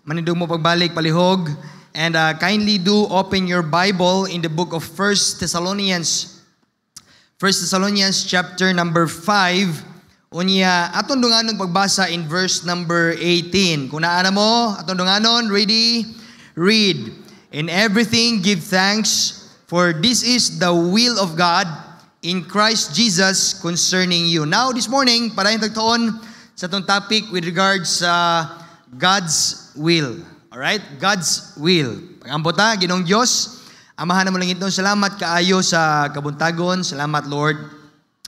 manindog mo pagbalik palihog. And kindly do open your Bible in the book of 1 Thessalonians. 1 Thessalonians chapter number 5. Unya, atong dunganon pagbasa in verse number 18. Kung naana mo, atong dunganon, ready? Read. In everything give thanks, for this is the will of God in Christ Jesus concerning you. Now, this morning, para yung tagtuon sa itong topic with regards sa God's will. Alright? God's will. Pag-ambota, Ginoong Diyos, amahan mo lang itong salamat kaayo sa kabuntagon. Salamat, Lord,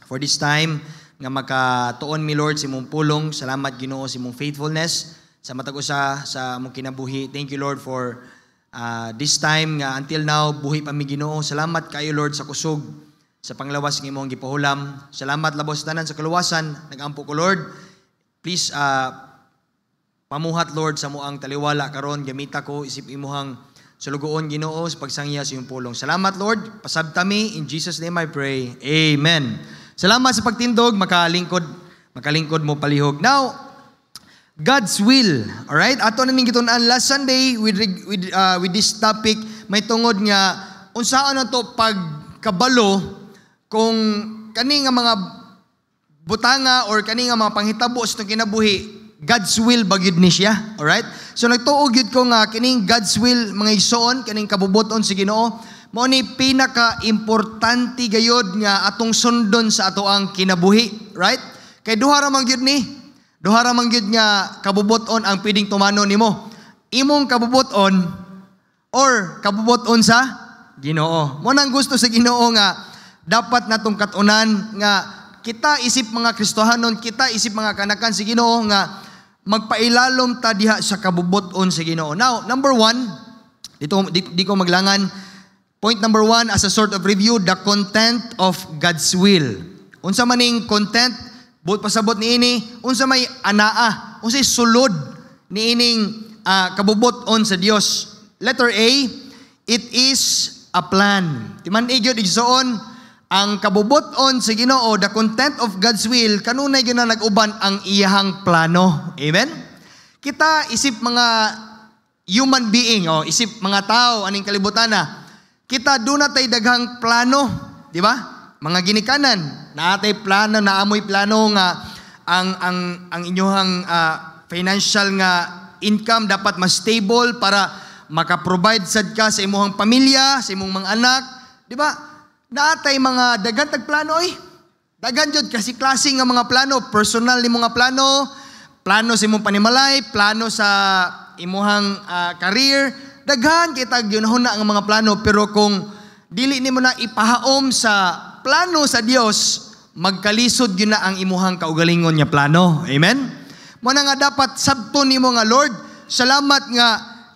for this time nga makatuon mi, Lord, si mong pulong. Salamat, Ginoo, si mong faithfulness sa matag-usa sa mong kinabuhi. Thank you, Lord, for this time nga until now, buhi pa mi, Ginoo. Salamat kaayo, Lord, sa kusog, sa panglawas ng imong gipahulam. Salamat, labos tanan sa kaluwasan. Nag-ampo ko, Lord. Please, pamuhat, Lord, sa muang taliwala karon, gamita ko, isip imuhang sulugoon, Ginoo, sa pagsangya sa iyong pulong. Salamat, Lord. Pasabtami. In Jesus' name I pray. Amen. Salamat sa pagtindog. Makalingkod mo palihog. Now, God's will. Alright? Ato na ning gitunan last Sunday with this topic. May tungod nga, unsaan na to pagkabalo kung kani nga mga butanga or kani nga mga panghitabo sa itong kinabuhi, God's will bagid ni siya. Alright? So nagtuog yun ko nga kining God's will mga igsoon, kining kabubuton si Ginoo, mao ni pinaka-importante gayud nga atong sundon sa ato ang kinabuhi. Right? Kay duha ra man gyud ni. Duha ra man gyud nga kabubuton ang pwedeng tumano nimo. Imong kabubuton or kabubuton sa Ginoo. Mo nang gusto sa Ginoo nga dapat natong katunan nga kita isip mga Kristohanon, kita isip mga kanakan si Ginoo nga magpailalom ta diha sa kabubuton sa Ginoo. Now, number 1, di ko maglangan. Point number 1 as a sort of review, the content of God's will. Unsa maning content, buot pasabot niini, unsa may anaa, unsay sulod niining kabubuton sa Dios. Letter A, it is a plan. Timan gyud igsoon ang kabubuton sa Ginoo, the content of God's will, kanunay gyud na nag-uban ang iyahang plano. Amen? Kita isip mga human being, isip mga tao aning kalibutan na, kita doon natay daghang plano, di ba? Mga ginikanan, naatay plano, naamoy plano nga ang inyong financial nga income dapat mas stable para maka-provide sad ka sa imong pamilya, sa imong mga anak, di ba? Naatay mga daghan tag plano Daghan jud kasi klase nga mga plano, personal ni mga plano, plano sa imong panimalay, plano sa imong career, daghan kita ginahuna ang mga plano, pero kung dili nimo na ipahaom sa plano sa Dios, magkalisod gyud na ang imuhang kaugalingon nga plano. Amen. Mo na nga dapat sabton nimo nga, Lord, salamat nga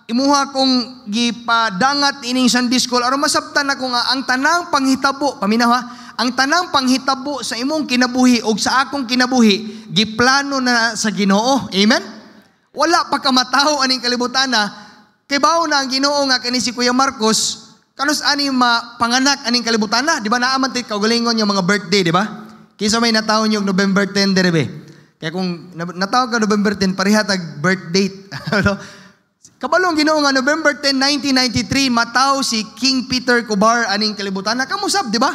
imuha kong gipadangat ining Sunday school aron masabtan ako nga ang tanang panghitabo, paminaw ha, ang tanang panghitabo sa imong kinabuhi o sa akong kinabuhi giplano na sa Ginoo. Amen. Wala pa ka mataho aning kalibutan na kay bao na ang Ginoo nga kani si Kuya Marcos kanus ani mapanganak aning kalibutan na, di ba? Naaman tay kaugalingon yung mga birthday, di ba? Kinsa may nataon yung November 10 derebe. Kaya kung nataon ka November 10 pareha tag birth date. Kabalong Ginoo nga November 10, 1993 mataw si King Peter Kubar aning kalibutan na kamusab, di ba?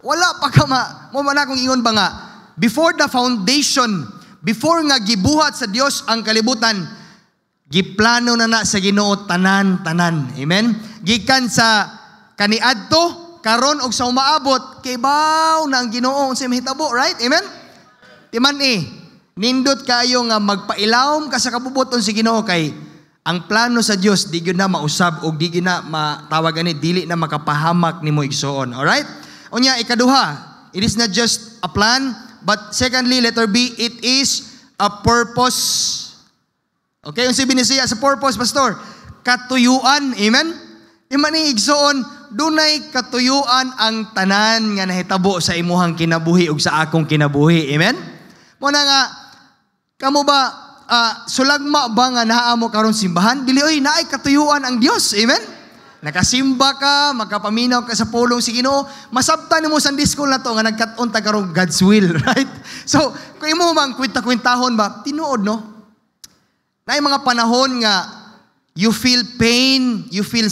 Wala pa ka mo man akong ingon ba nga before the foundation, before nga gibuhat sa Dios ang kalibutan, giplano na sa Ginoo tanan-tanan. Amen. Gikan sa kaniadto karon og sa umaabot kay baw na ang Ginoo unsay mahitabo, right? Amen. Timan nindot kayo nga magpailawom ka sa kabubuton si Ginoo kay ang plano sa Dios di gyud na mausab og di gyud na matawag ani dili na makapahamak nimo igsoon. All right? Unya ikaduha, it is not just a plan, but secondly, letter B, it is a purpose. Okay, yung sabi ni siya sa purpose, pastor, katuyuan. Amen? Imani igsoon, dunay katuyuan ang tanan nga nahitabo sa imuhang kinabuhi ug sa akong kinabuhi. Amen? Muna nga, kamo ba sulagma ba nga naa mo karon simbahan? Dili oy naay katuyuan ang Dios. Amen? Nakasimba ka, magkapaminaw ka sa pulong si Ginoo, masabtan nimo Sunday school na to nga nagkat-on ta karon God's will, right? So, kung imo mang kwenta-kwentahon ba, tinuod no? Naay mga panahon nga you feel pain, you feel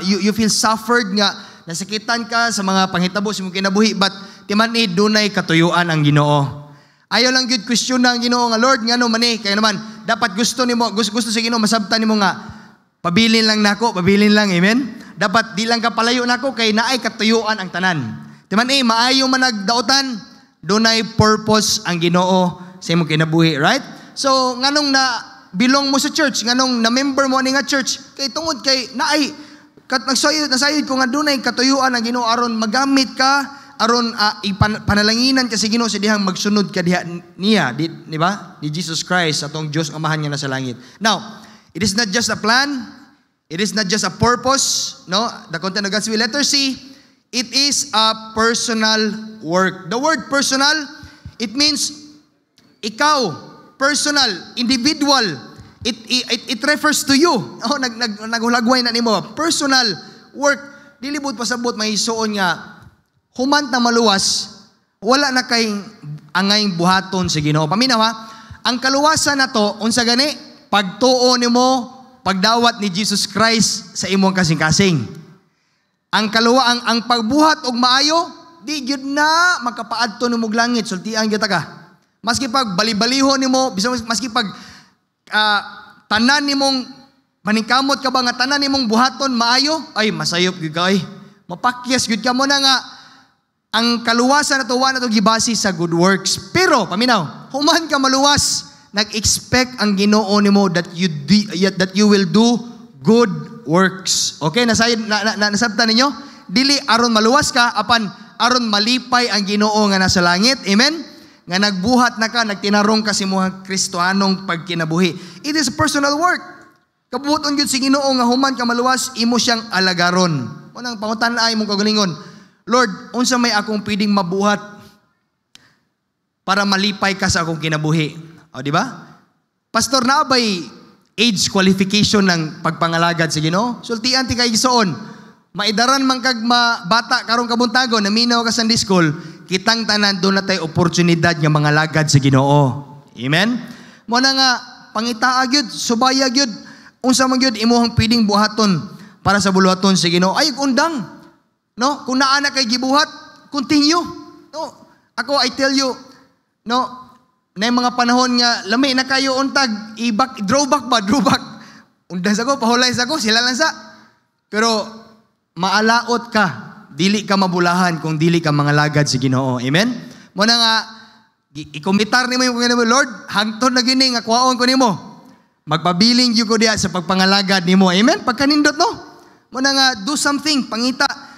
you feel suffered nga nasakitan ka sa mga panghitabo sa imong kinabuhi, but timan ni dunay katuyuan ang Ginoo. Ayaw lang gyud question na ang Ginoo nga, Lord, ngano man kaya naman dapat gusto sa Ginoo masabtan nimo nga pabilin lang nako, pabilin lang, amen. Dapat di lang ka palayo nako kay naay katuyuan ang tanan. Timan maayo man nagdaotan, dunay purpose ang Ginoo sa imong kinabuhi, right? So nganong na belong mo sa church, nganong na member mo ni nga church, kay tungod kay naay nasayod ko nga dunay katuyuan ang Ginoo aron magamit ka, aron panalanginan ka sa Ginoo sa dihang magsunod ka diha niya, di ba? Ni Jesus Christ atong Dios amahan nga nasa langit. Now, it is not just a plan, it is not just a purpose, no? The content of God's will. Letter C, it is a personal work. The word personal, it means ikaw, personal, individual. It refers to you. Oh, naghulagway na nimo. Personal work. Dilibot pasabot may isuon nga human ta maluwas, wala na kay angay buhaton sa Ginoo. Paminaw ha, ang kaluwasan na to, unsa gani, pagtuo nimo, pagdawat ni Jesus Christ sa imong kasing-kasing. Ang ang pagbuhat og maayo, di gyud na makapaadto nimo og langit, sultian gyud ka. Maski pag bali-baliho nimo, maski pag tanan nimong maningkamot ka ba nga tanan nimong buhaton maayo, ay masayop gyud ka ay. Mapakyas gyud ka mo na nga ang kaluwasan na to gibasi sa good works. Pero paminaw, human ka maluwas, nag-expect ang Ginoo nimo that you will do good works. Okay, nasabtan ninyo? Dili aron maluwas ka apan aron malipay ang Ginoo nga nasa langit. Amen. Nga nagbuhat na ka, nagtinarong ka sa mga Kristohanong pagkinabuhi. It is a personal work. Kabuton gyud si Ginoo nga human ka maluwas, imo siyang alagaron. Unang pangutan-an imong kagalingon, Lord, unsa may akong pwedeng mabuhat para malipay ka sa akong kinabuhi? O, di ba? Pastor, naabay age qualification ng pagpangalagad sa Ginoo? Sultian ti kay gisoon. Maidaran man kag bata karong kabuntagon, naminaw ka Sunday school, kitang tanan doon na tayo oportunidad nga mga lagad sa Ginoo. Amen? Mo na nga, pangitaa gyud, subaya gyud, unsa man gyud imuhang pwedeng buhaton para sa buluhaton sa Ginoo. Ay, undang. No, kung naa na kay gibuhat, continue. No, ako I tell you, no, na mga panahon nga lami na kayo untag, drawback. Undas ako, pahulay sa ako, sila lang sa. Pero maalaot ka, dili ka mabulahan kung dili ka mga lagad sa Ginoo. Amen? Muna nga, ikomitar nimo yung Ginoo, Lord, hangtod na gini nga kuwaon ko nimo. Magpabiling gyud ko diha sa pagpangalagad nimo. Amen? Pagkanindot no. Muna nga, do something,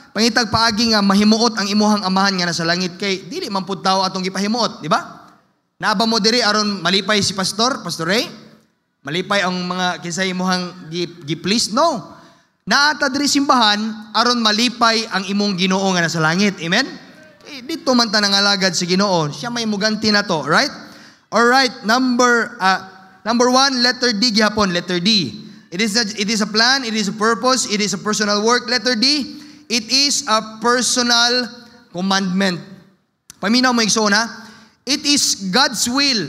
pangitag paagi nga mahimuot ang imuhang amahan nga nasa langit kay dili man pud tawo atong gipahimuot, di ba? Naaba mo diri aron malipay si Pastor Ray? Malipay ang mga kinsay imuhang gi-please? No. Naata diri simbahan aron malipay ang imong Ginoo nga nasa langit. Amen? Dito man ta nangalagad si Ginoo. Siya may muganti na to, right? All right, number 1, letter D gihapon, letter D. It is a plan, it is a purpose, it is a personal work. Letter D, it is a personal commandment. Paminaw mo igsoon ha? It is God's will.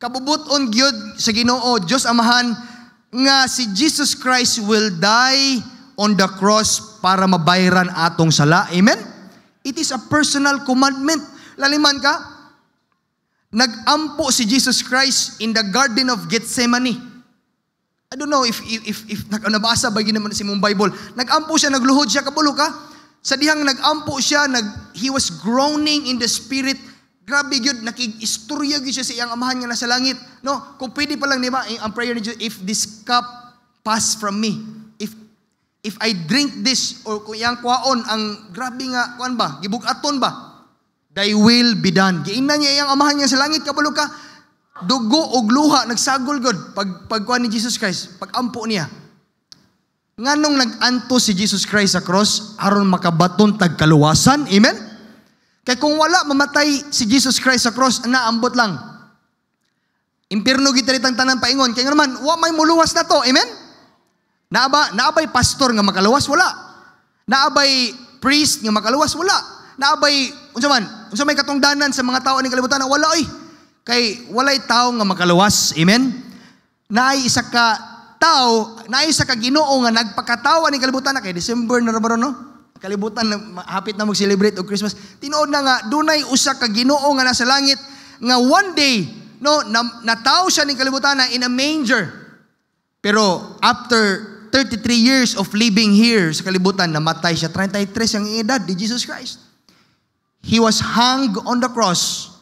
Kabubuton gyud sa Ginoo, Dios Amahan, nga si Jesus Christ will die on the cross para mabayaran atong sala. Amen? It is a personal commandment. Laliman ka, nag-ampo si Jesus Christ in the Garden of Gethsemane. I don't know if nabasa ba yun naman sa mong Bible. Nag-ampo siya, nagluhod siya, kabulo ka. Sa dihang nag-ampo siya, he was groaning in the spirit. Grabe yun, nakig-istorya yun siya sa iyang amahan nga nasa langit. No, kung pwede pa lang, di ba, ang prayer ni Jesus, if this cup pass from me, if I drink this, or kung iyang kwaon, ang grabe nga, kuan ba, gibugaton ba, thy will be done. Giingnan niya iyang amahan nga sa langit, kabulo ka. Dugo og luha nagsagol god pagkuan ni Jesus Christ, pagampo niya. Nganong nag-anto si Jesus Christ sa cross aron makabaton tag kaluwasan. Amen? Kay kung wala mamatay si Jesus Christ sa cross, naambot lang. Impierno gid tang tanan paingon. Kay naman wa may muluwas na to. Amen? Naabay pastor nga makaluwas, wala. Naabay priest nga makaluwas, wala. Naabay unsa may katungdanan sa mga tao ni kalibutan, wala oy. Kay walay tao nga makaluwas. Amen? Naay isa ka tao, naay sa kaginoo nga nagpakatawa ni kalibutan na kay December na rabaron, no? Kalibutan, hapit na mag-celebrate og Christmas. Tinuod na nga, dunay usa ka Ginoo nga nasa langit, nga one day, no, nataw siya ni kalibutan na in a manger. Pero after 33 years of living here sa kalibutan, namatay siya. 33 ang edad ni Jesus Christ. He was hung on the cross.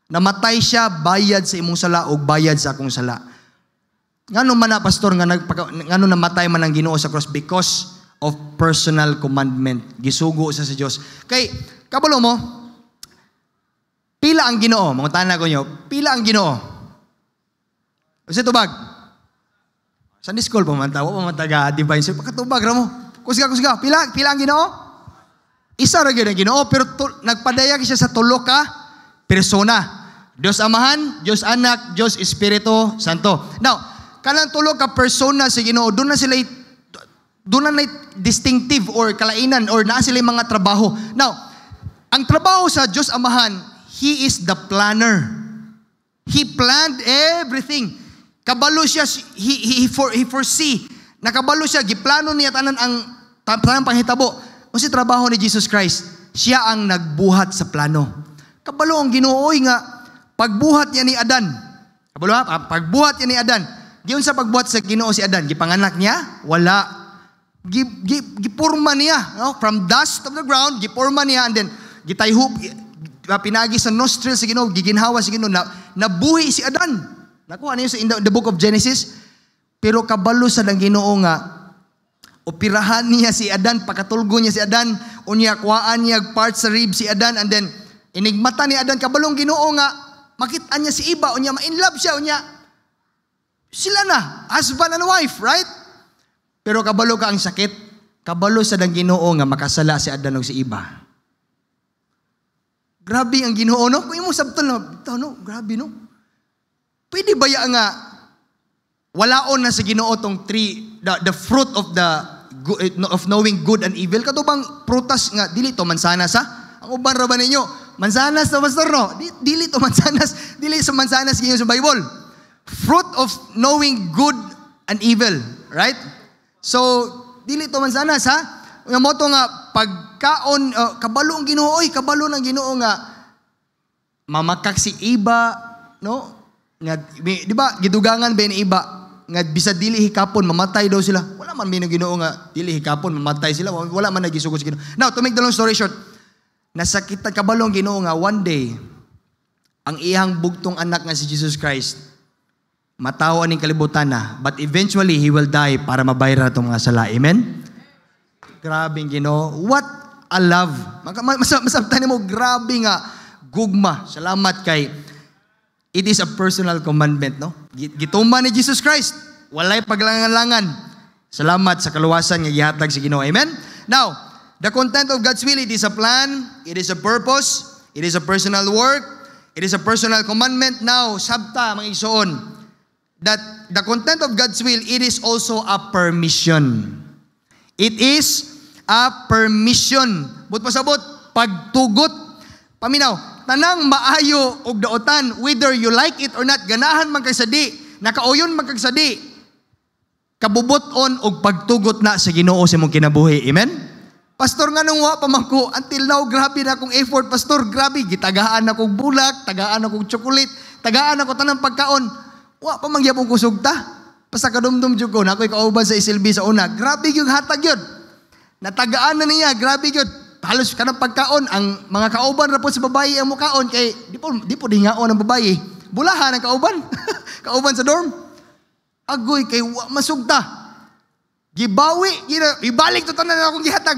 Namatay siya, bayad sa imong sala o bayad sa akong sala. Ngano man na, pastor, ngano namatay man ang Ginoo sa cross? Because of personal commandment. Gisugo sa Diyos. Kay, kabalo mo, pila ang Ginoo? Mga tanong ko nyo, pila ang Ginoo? Kasi tubag? Sunday school pamanta, pamanta divine service. Pagkatubag mo. Kusga. Pila ang Ginoo? Isa ra gyud ang Ginoo, pero nagpadayag siya sa tulo ka persona. Diyos Amahan, Diyos Anak, Diyos Espiritu Santo. Now, kanang tulo ka persona sa Ginoo, doon na distinctive or kalainan or naa sila mga trabaho. Now, ang trabaho sa Diyos Amahan, He is the planner. He planned everything. Kabalo siya, he foresee. Nakabalo siya, giplano niya tanan ang tanang panghitabo. Kasi trabaho ni Jesus Christ, siya ang nagbuhat sa plano. Kabalo ang Ginooy nga, pagbuhat niya ni Adan. Kabalo ha? Pagbuhat niya ni Adan. Giyon sa pagbuhat sa Ginoo si Adan, gipanganak niya? Wala. Gipurma niya. No? From dust of the ground, gipurma niya, and then gitayhub, pinagi sa nostril sa Ginoo, giginhawa sa Ginoo, nabuhi si Adan. Nakuha niyo sa in the book of Genesis. Pero kabalo sa ng Ginoo nga, opirahan niya si Adan, pakatulgo niya si Adan, unya kuhaan niya part sa rib si Adan, and then inigmata ni Adan, kabalong Ginoo nga, makita niya si iba, unya ma-inlove siya, unya sila na, husband and wife, right? Pero kabalo ka ang sakit, kabalo sa ng Ginoo nga makasala si Adan o si iba. Grabe ang Ginoo, no? Kung yung sabton no, grabe, no? Pwede ba ya nga walaon na sa Ginoo tong tree, the fruit of of knowing good and evil? Katubang prutas nga dili to mansanas ha? Ang uban ra ba ninyo? Mansanas to, pastor, no? Dili to mansanas, dili sa mansanas ginyo sa Bible. Fruit of knowing good and evil, right? So dili to mansanas ha? Nga mo to nga pagkaon, kabalo ang Ginoo, kabalo ng Ginoo nga mamakak si iba, no? Nga, di ba, gidugangan ba ni iba, nga bisa dili hikapon, mamatay daw sila. Wala man may Ginoo nga, dili hikapon, mamatay sila. Wala man nagisugod sa Ginoo. Now, to make the long story short, nasakitan kabalong Ginoo nga, one day, ang iyang bugtong anak nga si Jesus Christ, matawa ning kalibutan na, but eventually, He will die para mabayra itong mga sala. Amen? Grabing Ginoo. What a love. Masabtan mo, grabe nga, gugma. Salamat kay it is a personal commandment, no? Gituman ni Jesus Christ. Walay paglangan-langan. Salamat sa kaluwasan nga gihatag sa Ginoo. Amen? Now, the content of God's will, it is a plan, it is a purpose, it is a personal work, it is a personal commandment. Now, sabta, mga igsoon, that the content of God's will, it is also a permission. It is a permission. But pasabot, pagtugot, paminaw, tanang maayo og daotan, whether you like it or not, ganahan man kay sadi, nakauyon man kay sadi, kabubuton og pagtugot na sa Ginoo sa imong kinabuhi. Amen? Pastor, nga nung wa pa man ko, until now, grabe na akong effort, pastor, grabe, gitagaan akong bulak, tagaan akong chocolate, tagaan ako tanang pagkaon, wa pa man gyapon ko sugta, basta kadumdum jud ko, na ako'y kauban sa isilbi sa una, grabe yung hatag yun, natagaan na niya, grabe yun, halos kanang pagkaon, ang mga kauban ra po sa babae ang mukaon kay di po dingaon ang babae. Bulahan ang kauban. Kauban sa dorm. Agoy kay masugta. Gibawi, ibalik to tanan akong gihatag.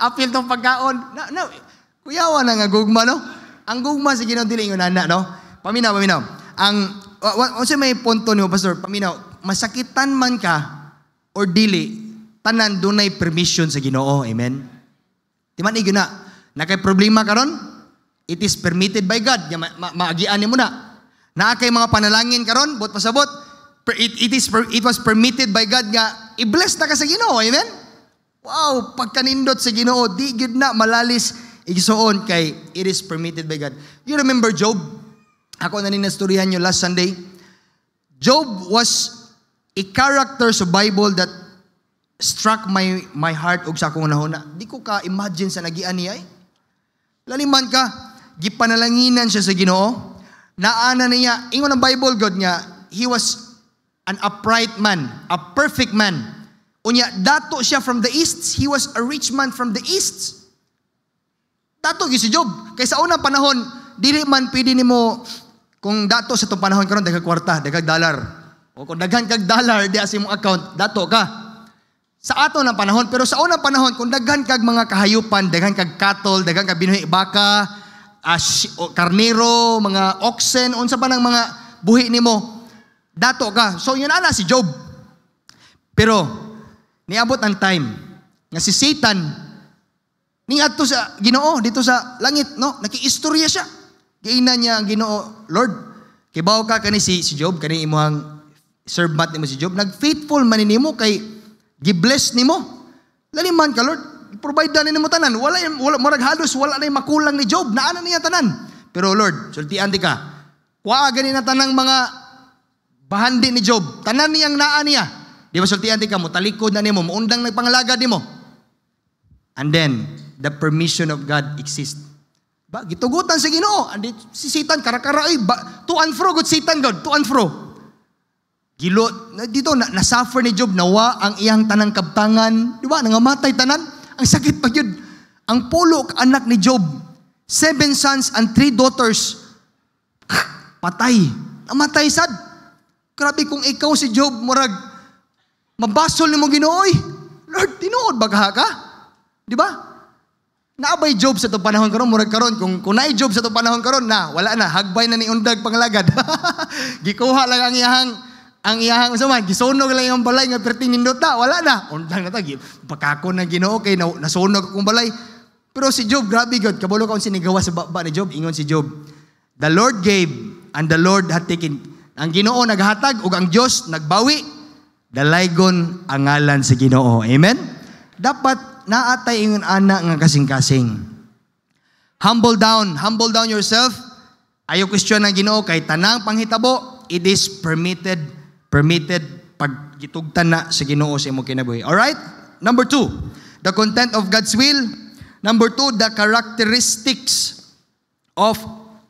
Apil tong pagkaon. Kuyawa na nga gugma, no? Ang gugma sa Ginoo dili ingon ana, no? Paminaw. Ang unsa may punto niyo, pastor? Paminaw, masakitan man ka or dili, tanan dunay permission sa Ginoo. Amen. Timan igyo na, nakay problema karon, it is permitted by God. Maagian mo na. Naakay mga panalangin karon, but pasabot, it was permitted by God nga, i-bless na ka sa Ginoo. Amen? Wow, pagkanindot sa Ginoo, di gyud na malalis igsoon kay it is permitted by God. You remember Job? Ako na ninastoryahan nyo last Sunday. Job was a character sa Bible that struck my heart og sa akong nahuna. Di ko ka imagine sa nagian niya. Laliman ka, gipanalanginan siya sa Ginoo. Naana niya, ingon ang Bible God niya, he was an upright man, a perfect man. Unya, dato siya from the east, he was a rich man from the east. Dato gyud si Job. Kay sa unang panahon, dili man pwede nimo kung dato sa itong panahon karon daghang kwarta, daghang dollar. O kung daghan kag dollar di sa imong account, dato ka. Sa ato ng panahon, pero sa unang panahon, kung daghan kag mga kahayupan, daghan kag cattle, daghan kag binuhi baka, karnero, mga oxen, unsa pa ng mga buhi nimo, dato ka. So yun ana si Job. Pero niabot ang time nga si Satan niadto sa Ginoo dito sa langit, no? Nakiistorya siya. Giingnan niya ang Ginoo, Lord, kibaw ka kani si Job, kani imong servant nimo si Job, nag-faithful man nimo kay gi-bless nimo. Laliman ka, Lord, provide na nimo tanan. Wala murag halos wala na makulang ni Job, naana niya tanan. Pero Lord, sultian ti ka. Wa gani na tanang mga bahandi ni Job. Tanan niyang naa niya. Di ba sultian ti ka mo talikod na nimo, muundang nagpangalagad nimo. And then the permission of God exists. Ba gitugutan sa Ginoo, andi si Satan karakara ay to and fro good Satan God, to and fro. Gilo dito na-suffer ni Job, nawa ang iyang tanang kabtangan, di ba? Nangamatay tanan. Ang sakit pa yun. Ang pulo anak ni Job, 7 sons and 3 daughters, patay. Namatay sad. Grabe kung ikaw si Job, murag mabasol ni mo Ginooy. Lord, tinuod ba ka? Di ba? Naabay Job sa itong panahon karon, murag karon kung naay Job sa itong panahon karon na, wala na, hagbay na ni undag pangalagad. Gikuha lang ang iyahang usaman, gisunog lang yung balay nga perting nindot na, wala na. Undang na ta, pakako na Ginoo kay nasunog akong balay. Pero si Job, grabe God, kabalo ka kung sinigawa sa baba ni Job, ingon si Job, the Lord gave and the Lord had taken. Ang Ginoo naghatag ug ang Dios nagbawi. Dalaygon ang ngalan sa Ginoo. Amen? Dapat naatay ingon ana nga kasing-kasing. Humble down yourself. Ayaw question ng Ginoo kay tanang panghitabo, it is permitted pag gitugtan na sa Ginoo sa imong kinabuhi. All right? Number 2, the content of God's will. Number 2, the characteristics of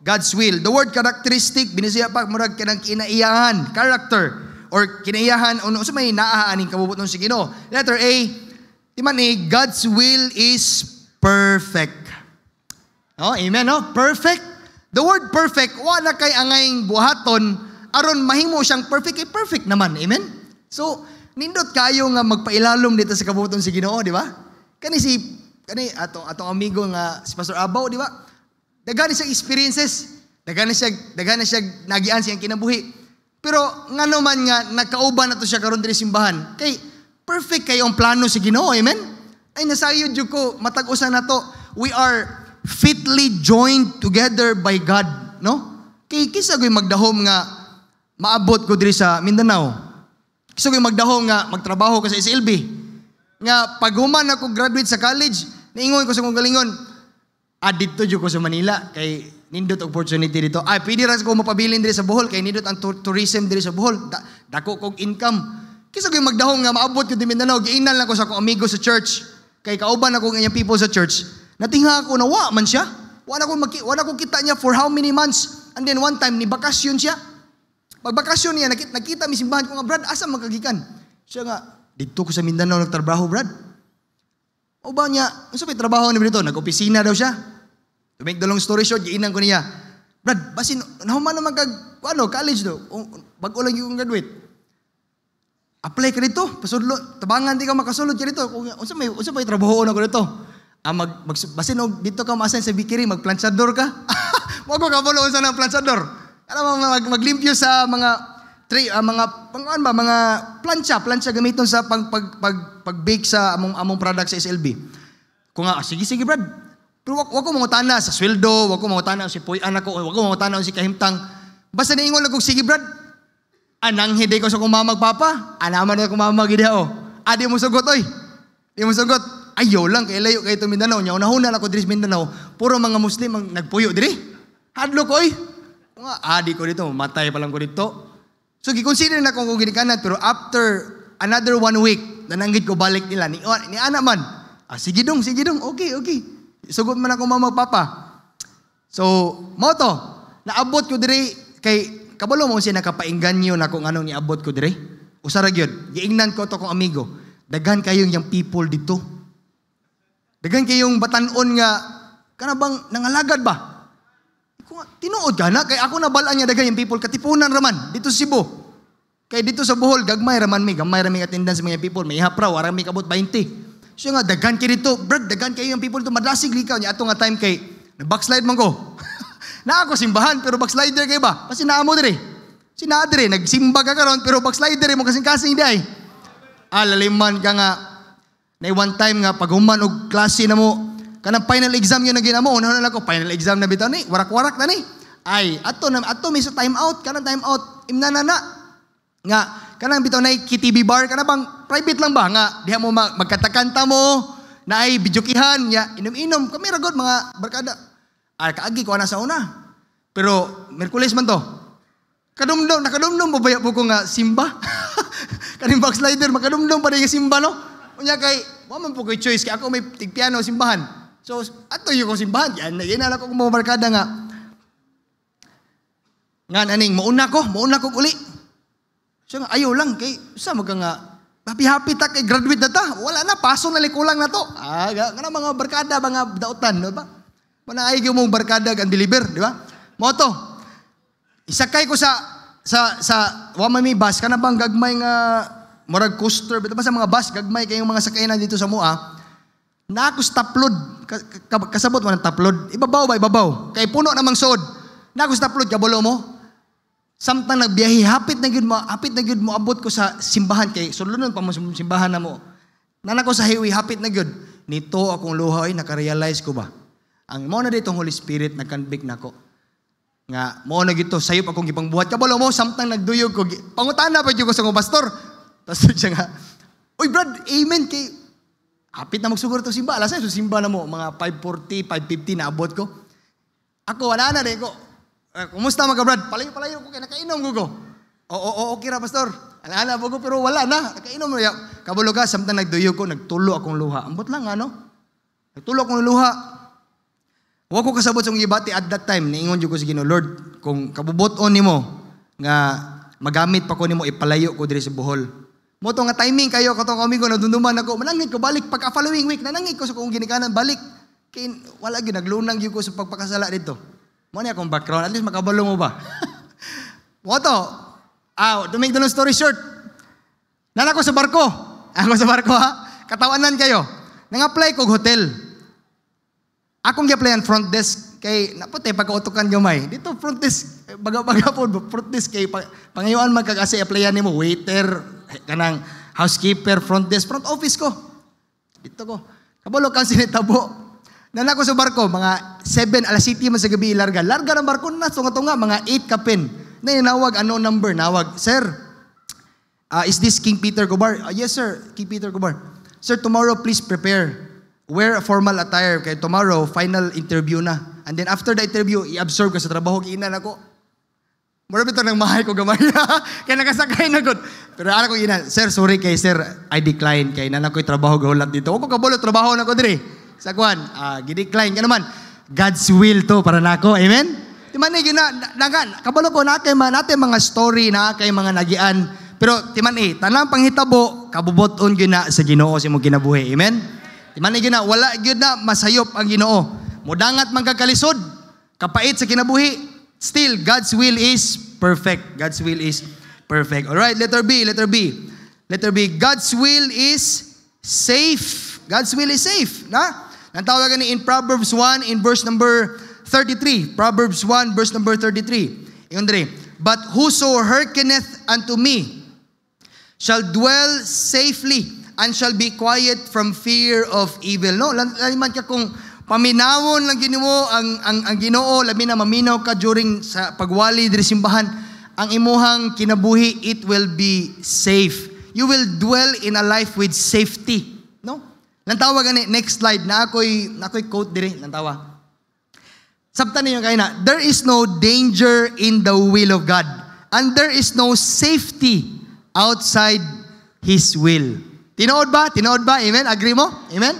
God's will. The word characteristic binisiya pa murag kanang kinaiyahan, character or kinaiyahan uno sa may naaaning kabubuton sa Ginoo. Letter A, God's will is perfect. Oh, amen, no? Perfect. The word perfect, wala kay angayng buhaton aron mahimo siyang perfect, perfect naman. Amen? So, nindot kayo nga magpailalom dito sa kabubuton si Ginoo, di ba? Kani atong amigo nga si Pastor Abaw, di ba? Daghan siya experiences, daghan siya nagian siyang kinabuhi. Pero ngano man nga nakauban nato siya karon diri simbahan. Kay perfect kayo ang plano si Ginoo. Amen? Ay nasayod jud ko matag-usa nato. We are fitly joined together by God, no? Kay kisa ko'y magdahom nga maabot ko diri sa Mindanao. Kisa ko'y magdahom nga magtrabaho ko sa SLB. Nga paghuman ako graduate sa college, niingon ko sa kong galingon, dito jud ko sa Manila kay nindot opportunity dito. Pwede ra ko mapabilin diri sa Bohol kay nindot ang tourism diri sa Bohol. Dako kog income. Kisa ko'y magdahom nga maabot ko diri Mindanao, giingnan lang ko sa akong amigo sa church. Kay kauban ako ng people sa church. Natingha ako na wa man siya. Wala ko kita niya for how many months. And then one time ni bakasyon siya. Pagbakasyon niya nakita mi simbahan ko nga, Brad, asa magkagikan? Siya nga, dito ko sa Mindanao nagtrabaho, Brad. O ba niya, ano sa may trabaho ni dito? Nag-opisina daw siya. To make the long story short, giinan ko niya, Brad, basin, nahuman naman college do. Bago lang yung graduate. Apply ka dito, pasudlo, tabangan di ka makasulod ka dito. Unsa may trabaho na ko dito? Basin dito ka ma-assign sa bikiri, magplanchador ka. Wag ko kabulo unsa nang planchador. Alam mo maglimpyo sa mga plancha gamiton sa pag-bake sa among product sa SLB. Kung nga sige Brad. Pero wag ko mangutana sa sweldo, wag ko mangutana si puy anak ko, wag ko mangutana si kahimtang. Basta niingon lang kog sige Brad. Anang hide ko sa kong mama magpapa. Anaman na kong mama gidao. Di mo sugot oy. Di mo sugot. Ayaw lang kay layo kay to Mindanao nya. Unahuna ako diri sa Mindanao, puro mga Muslim ang nagpuyo diri. Hadlo ko oy. Adi ko dito, matay pa lang ko dito. So giconsider na kung ginikanan, pero after another 1 week, nananggit ko balik nila, ni ana man, sige dong, okay. Sugod man ako mama papa. So, mo to, naabot ko dire, kay, kabalo mo siya nakapaingganyo na kung anong niabot ko dire. Usara gyud, giingnan ko to kong amigo, daghan kayong yung people dito. Daghan kayong batanon nga, kanabang nangalagad ba? Tinuod ka na, kay ako nabalaan niya daghan yung people, katipunan raman, dito sa Cebu. Kay dito sa Bohol, gagmay raman gamay raman attendance mga people, may hapra, warang may kabot 20. So nga, daghan kayo dito, brad, daghan kayo yung people dito, madrasig likaw niya, ato nga time kay, na-backslide man ko. Na ako simbahan, pero backslider kayo ba? Kasi naamo dire. Sinadire, nagsimba ka karon pero backslider mo kasing-kasing di ay. Laliman ka nga, na one time nga, pag human og klase na mo, kanang final exam yun na ginamo, unahan na ako, final exam na bitaw ni, warak-warak na ni. Ay, ato may sa time out, kanang time out, imnanana. Nga, kanang bitaw na KTV bar, kanang bang private lang ba? Nga, diha mo magkatakanta mo, na ay bidyokihan, ya, inom-inom, kami ragod mga barkada. Kaagi ko na sa una. Pero, Merkulis man to. Nakadumdum mo ba ko nga simba? Kaning backslider, makadumdum pa rin yung simba, no? Unya kay, waman po ko'y choice, kaya ako may tigpiano simbahan. So, ato yung kong simbahan. Yan na ko kung mga barkada nga. Nga naning, mauna ko uli. So nga, ayaw lang, kay, sa maga nga, happy ta, kay graduate na ta. Wala na, paso na likulang na to. Nga mga barkada, mga dautan, no ba? Manaayag yung mong barkada ang deliver, di ba? Moto, isakay ko sa wamami bus, ka na bang gagmay nga, morag coaster, bita ba sa mga bus, gagmay kayong mga sakyanan dito sa mua, na ako taplod, kasabot mo ng taplod, ibabaw, kay puno namang sod, na ako taplod, kabulo mo, samtang nagbiyahe, hapit na gud mo, abot ko sa simbahan, kay sulunon pa mo simbahan na mo, nanako sa highway, hapit na gud, nito akong luha, nakarealize ko ba, ang mo na ditong Holy Spirit, nagkanbik na ko, nga mo na gito sayop akong gipangbuhat kabalo mo samtang nagduyog ko pangutana pa jud ko sa mga pastor tapos siya nga uy brad amen kay hapit na magsugod to simba alas so simba na mo mga 5:40 5:50 na abot ko ako wala na din ko kumusta mga brad palayo ko kay nakainom ko oo okay ra pastor ala po ko pero wala na nakainom na kabalo ka samtang nagduyog ko nagtulo akong luha ambot lang ano nagtulo akong luha. Wa ko kasabot sa gibati at that time, niingon jud ko sa Ginoo, Lord, kung kabubuton nimo nga magamit pa ko nimo ipalayo ko diri sa Bohol. Mo to nga timing kayo katong amigo nadunduman ako, manangit ko balik pagka following week, nanangit ko sa kung ginikanan balik. Kay wala gyud naglunang gyud ko sa pagpakasala dito. Mo ni akong background, at least makabalo mo ba? Mo to. To make the long story short. Ako sa barko ha. Katawanan kayo. Nang-apply ko hotel. Akong gi-applyan front desk kay naputi pagkautukan gamay. Dito front desk baga po front desk kay pangayoan man kag asa applyan nimo waiter kanang housekeeper front desk front office ko. Dito ko. Kabalo kan sinitabo. Nanako sa barko mga 7 alas 7 man sa gabi larga. Larga ng barko na tunga mga 8 kapin. Na nawag ano number nawag. Sir, is this King Peter Gobar? Yes sir, King Peter Gobar. Sir, tomorrow please prepare. Wear a formal attire kay tomorrow final interview na. And then after the interview, i-absorb ko sa trabaho giinan ako. Mura bitaw nang mahay ko gamay. Kaya nakasakay na gud. Pero ana ko giinan, sir, sorry kay sir, I decline kay nanan ko'y trabaho gahulat dito. Ako kabulo trabaho na ko diri. Sa kuan, gi-decline ka naman. God's will to para nako. Amen. Timani gina nagan kabalo ko natin mga story na kay mga nagian. Pero timani tanang panghitabo kabuboton gyud na sa Ginoo sa imong kinabuhi. Amen. Timani gyud na wala gyud na masayop ang Ginoo. Modangat man kagkalisod, kapait sa kinabuhi, still God's will is perfect. God's will is perfect. All right, letter B. God's will is safe. God's will is safe, na? Nantawagan ni in Proverbs 1 in verse number 33. Proverbs 1 verse number 33. Ingon diri, but whoso hearkeneth unto me shall dwell safely and shall be quiet from fear of evil. No, laliman ka kung paminawon lang ginimo ang Ginoo, labi na maminaw ka during sa pagwali diri simbahan, ang imuhang kinabuhi it will be safe. You will dwell in a life with safety, no? Lantawa gani next slide na ako'y quote diri, lantawa. Sabtan niyo kay na, there is no danger in the will of God. and there is no safety outside His will. Tinuod ba? Tinuod ba? Amen? Agree mo? Amen?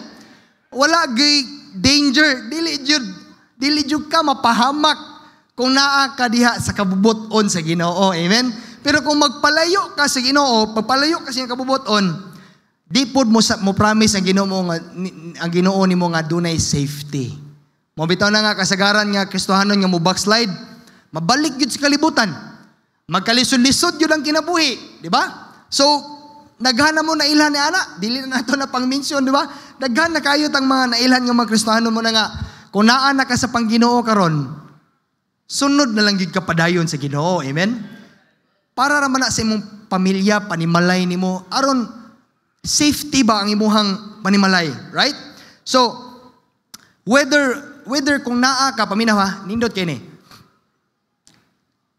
Wala gay danger. Dili jud ka mapahamak kung naa ka diha sa kabubuton sa Ginoo. Amen? Pero kung magpalayo ka sa Ginoo, pagpalayo ka sa kabubuton, di pod mo promise ang Ginoo nimo nga dunay safety. Mo bitaw na nga kasagaran nga Kristohanon nga mo backslide, mabalik gyud sa kalibutan. Magkalisod-lisod yun ang kinabuhi. Di ba? So, naghana mo na ilhan ni ana. Dili na nato na pang-mention, di ba? Daghan na kayo tang mga nailhan ng mga Kristiyano mo na nga, kung naan na ka sa Pangginoo karon, sunod na lang yun kapadayon sa Ginoo. Amen? Para raman na sa imong pamilya, panimalay nimo aron, safety ba ang imuhang panimalay? Right? So, whether kung naa ka, paminaw ha, nindot kayo ni,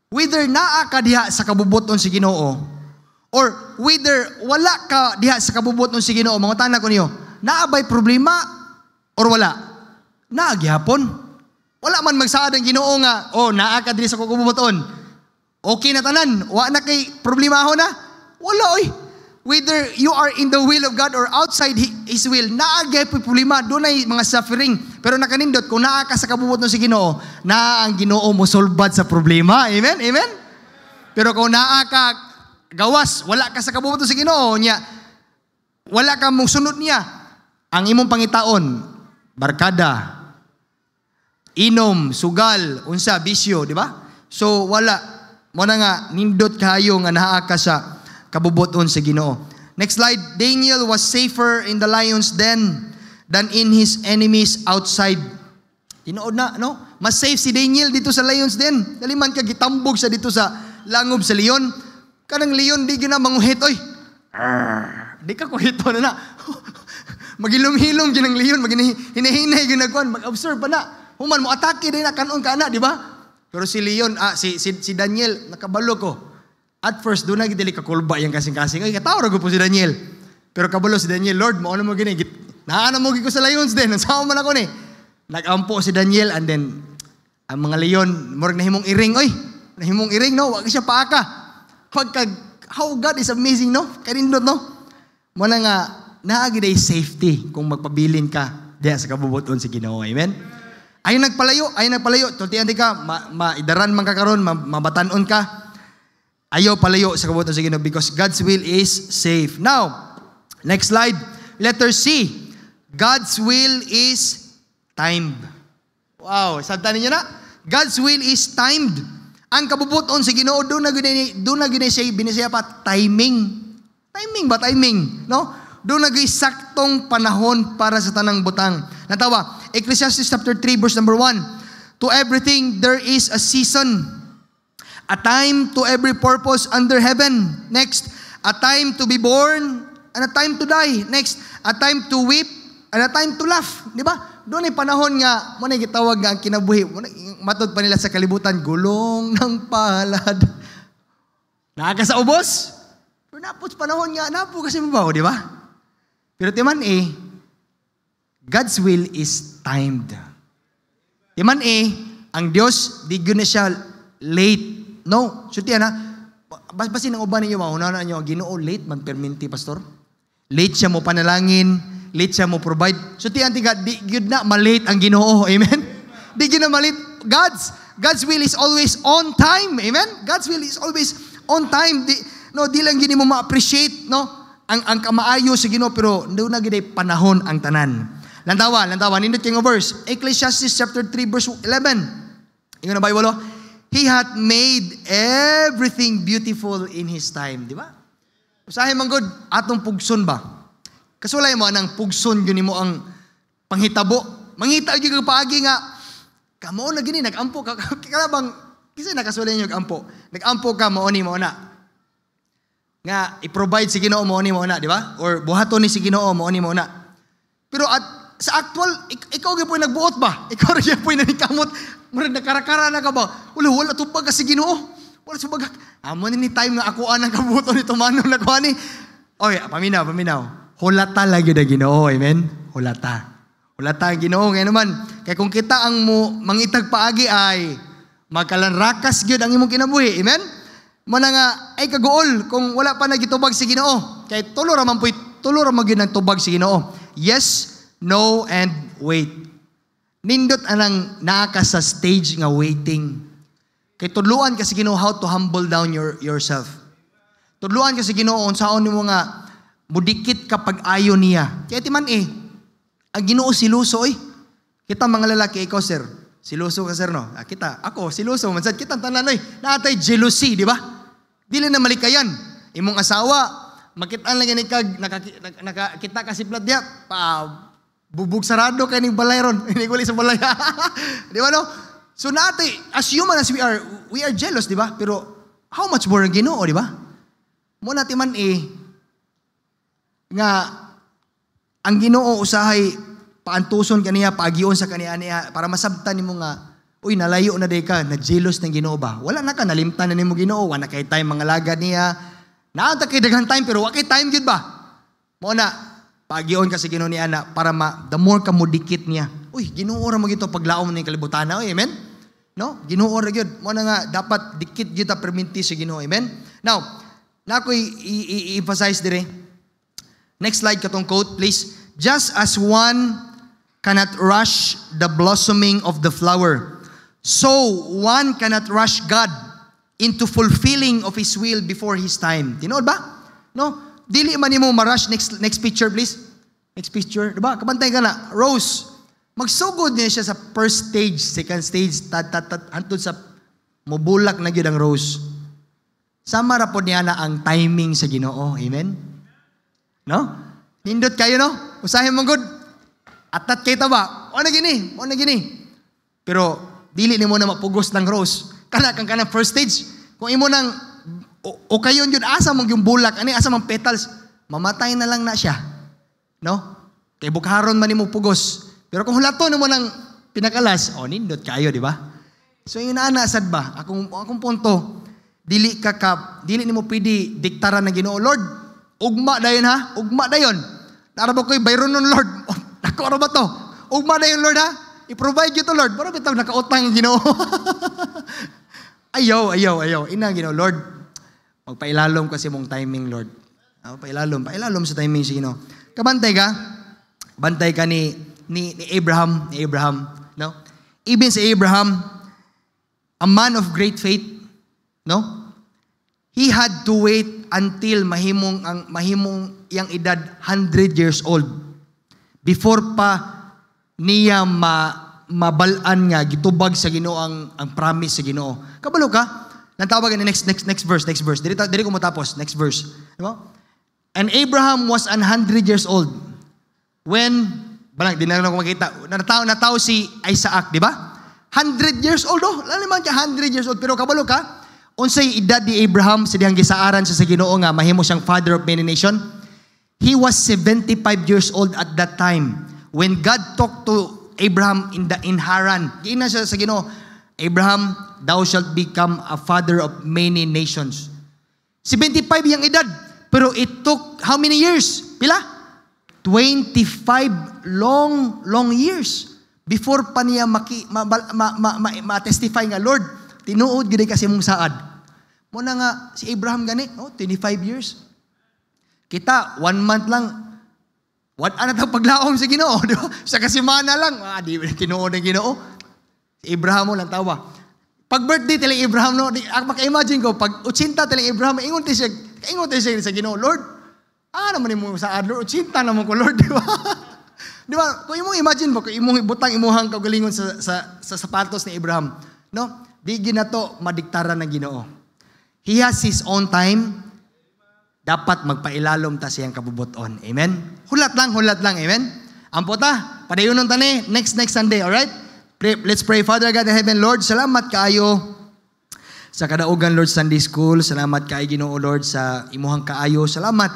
whether naa ka diha sa kabubuton si Ginoo or whether wala ka diha sa kabubuton si Ginoo, mga tanan ko niyo, naa ba'y problema or wala? Naa gyapon. Wala man magsaad ang Ginoo nga, naa ka diha sa kabubuton. Okay na tanan, wa na kay problema ho na. Wala oy. Whether you are in the will of God or outside His will, naa gyapon problema, dunay mga suffering. Pero nakanindot, kung naa ka sa kabubuton si Ginoo, naa ang Ginoo mo solbad sa problema. Amen? Amen? Pero kung naa ka gawas, wala ka sa kabubuton si Ginoo niya, wala ka mong sunod niya, ang imong pangitaon, barkada, inom, sugal, unsa, bisyo, di ba? So wala, mo na nga, nindot kayo nga naa ka sa kabubuton sa Ginoo. Next slide. Daniel was safer in the lion's den than in his enemies outside. Tinuod na, no? Mas safe si Daniel dito sa lion's den. Daliman ka gitambog sa dito sa langob sa leon. Kanang leon di gina manguhit, oy. Di ka kuhito na na. Magilom-hilom ginang leon, maghinay-hinay ginagkuan, mag-observe pa na. Human mo atake din na kanon ka na, di ba? Pero si leon, si Daniel nakabalo ko. At first, doon na gidili kakulba yung kasing-kasing. Ay, katawar ko po si Daniel. Pero kabalo si Daniel, Lord, mauna mo gini. Naana mo ko sa lions din. Nasama man ako ni. Nagampo si Daniel and then, ang mga leon, morag nahimong iring. Oy, nahimong iring, no? Wag siya paaka. How God is amazing, no? Karindot, no? Muna nga, naagid ay safety kung magpabilin ka diya sa kabubuton si Ginoo. Amen? Ay nagpalayo. Tultian di ka, maidaran man ka karon, mabatanon ka. Ayaw palayo sa kabubuton sa Ginoo because God's will is safe. Now, next slide. Letter C. God's will is timed. Wow, sabta ninyo na? God's will is timed. Ang kabubuton sa Ginoo doon na gini siya binisaya pa timing. Timing ba? Timing, no? Doon na saktong panahon para sa tanang butang. Natawa, Ecclesiastes chapter 3 verse number 1. To everything there is a season. A time to every purpose under heaven. Next, a time to be born and a time to die. Next, a time to weep and a time to laugh. Di ba? Doon ay panahon nga, muna gitawag nga ang kinabuhi. Matod pa nila sa kalibutan, gulong ng palad. Naka sa ubos? Pero napos panahon nga, napo kasi mabaw, di ba? Pero timan God's will is timed. Timan ang Diyos, di guna siya late. No, sutiyan ha. Basin ang uban ninyo, mahunahan nyo, Ginoo late man perminti, pastor. Late siya mo panalangin, late siya mo provide. Sutiyan tiga, di yun na malate ang Ginoo. Amen? Di yun na malate. God's will is always on time. Amen? God's will is always on time. Di lang gini mo ma-appreciate, no? Ang kamaayo sa Ginoo, pero doon na gini panahon ang tanan. Lantawa, nindot yung verse. Ecclesiastes chapter 3 verse 11. Ingon na Bible, He hath made everything beautiful in His time. Di ba? Usahay man God, atong pugson ba? Kasulay mo, anang pugson, yun mo ang panghitabo. Manghita yung paagi nga, kamo na gini, nag-ampo ka. Kalabang, kasi nakasulay nyo nag-ampo. Nag-ampo ka, maoni mo na. Nga, i-provide si Ginoo, maoni mo na, di ba? Or buhaton ni si Ginoo, maoni mo na. Pero sa actual, ikaw gyud po nagbuot ba? Ikaw gyud po nanikamot. Murag nakarakara na ka ba? Wala tupag ka si Ginoo. Wala subag. Amo ni time nga ako anang kabuto ni tumano na ko ani. Oy, paminaw. Hulata lagi na Ginoo, amen. Hulata ang Ginoo ngayon naman. Kay kung kita ang mo mangitag paagi ay magkalanrakas gyud ang imong kinabuhi, amen. Mana nga ay kagool kung wala pa nagitubag si Ginoo. Kay tulo ra man gyud ang tubag si Ginoo. Yes, no, and wait. Nindot anang naa ka sa stage nga waiting. Kay tudluan ka si Ginoo how to humble down yourself. Tudluan ka si Ginoo unsaon nimo nga mudikit kapag ayo niya. Kaya ti man ang Ginoo siluso Kita mga lalaki, ikaw sir, siluso ka sir no? Ako siluso man sad kita tanan natay jealousy, di ba? Dili na malikayan. Imong asawa, makitaan lang ni kag nakakita ka siplat diya, bubog sarado kay ning balayron, ini guli sa balay. Di ba no? So natay as human as we are jealous, di ba? Pero how much more ang Ginoo, di ba? Mo nati man nga ang Ginoo usahay paantuson kaniya, paagion sa kaniya niya para masabtan nimo nga uy, nalayo na day ka, na-jealous ng Ginoo ba? Wala na ka, nalimtan na nimo Ginoo, wala kay time mga lagad niya. Naanta kay daghang time, pero wala kay time yun ba? Mo na, paagion ka sa Ginoo niya na, para the more ka mo dikit niya. Uy, Ginoo ra mo gito paglaom ng kalibutan na, amen? No? Ginoo ra gyud. Mo na nga, dapat dikit gyud ta perminti sa Ginoo, amen? Now, na ako i-emphasize dire. Next slide katong quote, please. Just as one cannot rush the blossoming of the flower, so one cannot rush God into fulfilling of His will before His time. Tinood ba? No? Dili man nimo ma-rush. Next picture, please. Next picture. Diba? Kabantay ka na. Rose. Magsugod niya siya sa first stage, second stage, hantod sa mubulak na gyud ang rose. Sama ra pod niya na ang timing sa Ginoo. Amen? No? Nindot kayo, no? Usahin mong good. Atat kita ba? O na gini. Pero, dili nimo na mapugos ng rose. Kanang first stage. Kung imo nang o kayon yun asa mong yung bulak, asa mong petals, mamatay na lang na siya. No? Kay bukharon man nimo pugos. Pero kung hulaton mo nang pinakalas, nindot kayo, di ba? So yun sad ba? Akong punto, dili nimo pwede diktaran ng Ginoo. Lord, ugma dayon ha? Ugma dayon. Narabo ko'y bayron nun, Lord. Nako ano ba to? Ugma dayon, Lord ha? I-provide you to, Lord. Para bitaw nakautang yung Ginoo. Ayaw. Ina Ginoo, Lord. Magpailalom kasi mong timing, Lord. Pailalom sa timing si Ginoo. Kabantay ka ni Abraham, no? Even si Abraham, a man of great faith, no? He had to wait until mahimong yang edad 100 years old before pa niya mabalaan nga gitubag sa Ginoo ang promise sa Ginoo. Kabalo ka? Nantawag ni next verse. Diri ko matapos. Next verse. Diba? And Abraham was 100 years old when di na ko makita. Nataw si Isaac, di ba? 100 years old laliman ka 100 years old, pero kabalo ka? Unsay edad ni Abraham sa dihang gisaaran sa Ginoo nga mahimo siyang father of many nation? He was 75 years old at that time when God talked to Abraham in Haran. Giina siya sa Ginoo, Abraham, thou shalt become a father of many nations. 75 yung edad, pero it took how many years? Pila? 25 long years before pa niya ma-testify nga, Lord, tinuod gid kasi mong saad. Mo na nga si Abraham gani, 25 years. Kita 1 month lang. What paglaom sa Ginoo, di ba? Sa kasimana lang, di tinuod ng Ginoo. Si Abraham mo lang tawa. Pag birthday talang Abraham, no, maka-imagine ko, pag 80 talang Abraham, ingon siya sa Ginoo, Lord, naman mo sa Lord, 80 naman ko, Lord, di ba? Di ba? Kung imong imagine mo, kung imong butang imuhang kaugalingon sa sapatos ni Abraham, no? Di ginato madiktaran ng Ginoo. He has his own time. Dapat magpailalom ta siyang kabubuton. Amen? Hulat lang, amen? Ampo ta, padayunon ta ni, next Sunday, alright? Let's pray. Father God in heaven, Lord, salamat kaayo sa kadaugan, Lord, Sunday School. Salamat kaayo, Ginoo, Lord, sa imuhang kaayo. Salamat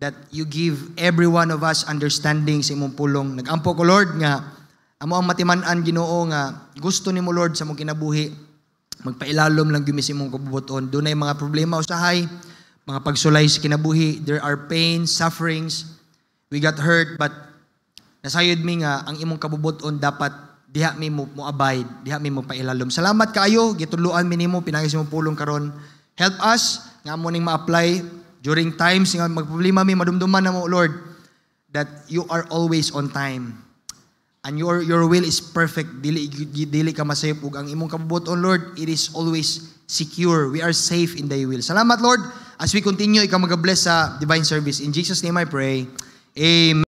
that you give every one of us understanding sa imong pulong. Nagampo ko, Lord, nga amo ang matiman-an, Ginoo, nga gusto nimo, Lord, sa mong kinabuhi. Magpailalom lang gyud sa imong kabubuton. Dunay mga problema usahay, mga pagsulay sa kinabuhi. There are pains, sufferings. We got hurt, but nasayod mi nga ang imong kabubuton dapat diha mi mo abide, diha mi mo pailalom. Salamat kaayo, gituluan mi nimo pinagis imong pulong karon. Help us nga mo ning ma-apply during times nga magproblema mi madumduman na mo, Lord, that you are always on time. And your will is perfect. Dili ka masayop ug ang imong kabubuton, Lord, it is always secure. We are safe in thy will. Salamat, Lord, as we continue, ikaw mag-bless sa divine service. In Jesus' name I pray. Amen.